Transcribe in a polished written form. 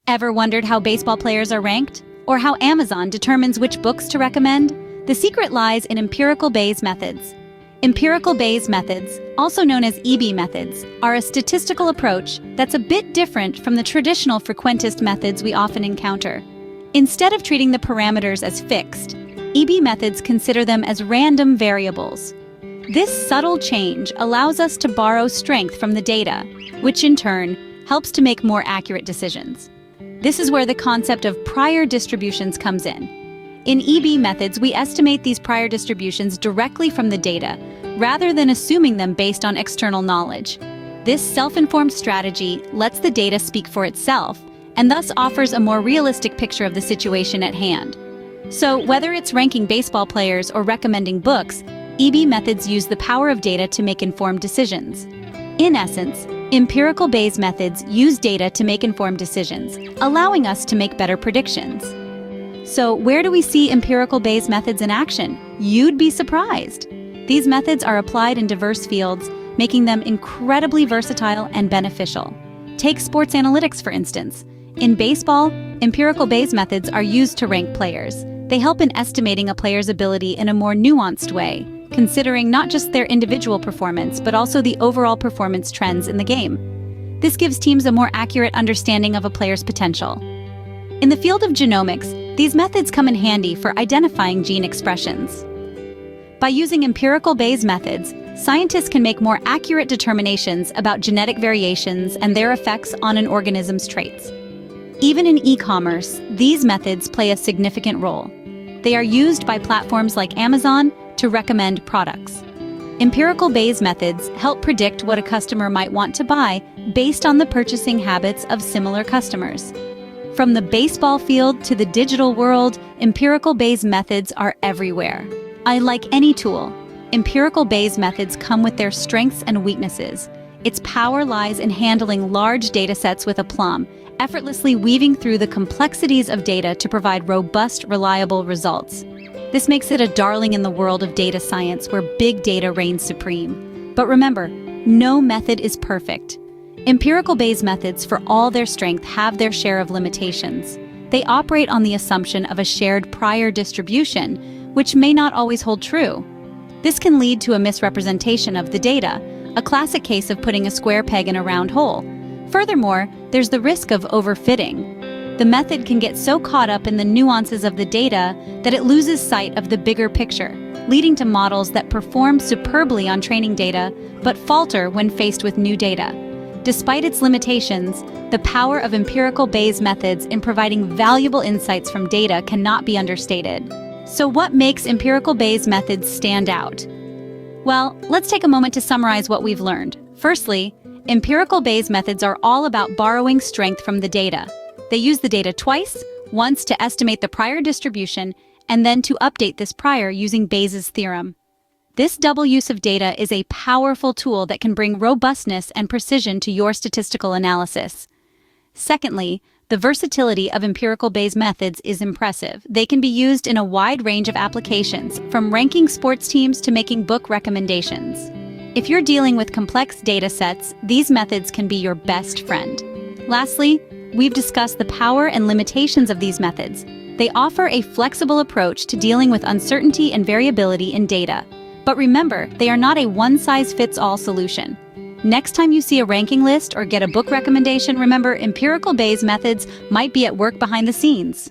Ever wondered how baseball players are ranked? Or how Amazon determines which books to recommend? The secret lies in Empirical Bayes Methods. Empirical Bayes Methods, also known as EB methods, are a statistical approach that's a bit different from the traditional frequentist methods we often encounter. Instead of treating the parameters as fixed, EB methods consider them as random variables. This subtle change allows us to borrow strength from the data, which in turn helps to make more accurate decisions. This is where the concept of prior distributions comes in. In EB methods, we estimate these prior distributions directly from the data, rather than assuming them based on external knowledge. This self-informed strategy lets the data speak for itself, and thus offers a more realistic picture of the situation at hand. So, whether it's ranking baseball players or recommending books, EB methods use the power of data to make informed decisions. In essence, Empirical Bayes methods use data to make informed decisions, allowing us to make better predictions. So, where do we see Empirical Bayes methods in action? You'd be surprised. These methods are applied in diverse fields, making them incredibly versatile and beneficial. Take sports analytics, for instance. In baseball, Empirical Bayes methods are used to rank players. They help in estimating a player's ability in a more nuanced way, considering not just their individual performance, but also the overall performance trends in the game. This gives teams a more accurate understanding of a player's potential. In the field of genomics, these methods come in handy for identifying gene expressions. By using Empirical Bayes methods, scientists can make more accurate determinations about genetic variations and their effects on an organism's traits. Even in e-commerce, these methods play a significant role. They are used by platforms like Amazon to recommend products. Empirical Bayes methods help predict what a customer might want to buy based on the purchasing habits of similar customers. From the baseball field to the digital world, Empirical Bayes methods are everywhere. Like any tool, Empirical Bayes methods come with their strengths and weaknesses. Its power lies in handling large data sets with aplomb, effortlessly weaving through the complexities of data to provide robust, reliable results. This makes it a darling in the world of data science where big data reigns supreme. But remember, no method is perfect. Empirical Bayes methods, for all their strength, have their share of limitations. They operate on the assumption of a shared prior distribution, which may not always hold true. This can lead to a misrepresentation of the data, a classic case of putting a square peg in a round hole. Furthermore, there's the risk of overfitting. The method can get so caught up in the nuances of the data that it loses sight of the bigger picture, leading to models that perform superbly on training data but falter when faced with new data. Despite its limitations, the power of Empirical Bayes methods in providing valuable insights from data cannot be understated. So what makes Empirical Bayes methods stand out? Well, let's take a moment to summarize what we've learned. Firstly, Empirical Bayes methods are all about borrowing strength from the data. They use the data twice, once to estimate the prior distribution, and then to update this prior using Bayes' theorem. This double use of data is a powerful tool that can bring robustness and precision to your statistical analysis. Secondly, the versatility of Empirical Bayes methods is impressive. They can be used in a wide range of applications, from ranking sports teams to making book recommendations. If you're dealing with complex data sets, these methods can be your best friend. Lastly, we've discussed the power and limitations of these methods. They offer a flexible approach to dealing with uncertainty and variability in data. But remember, they are not a one-size-fits-all solution. Next time you see a ranking list or get a book recommendation, remember Empirical Bayes methods might be at work behind the scenes.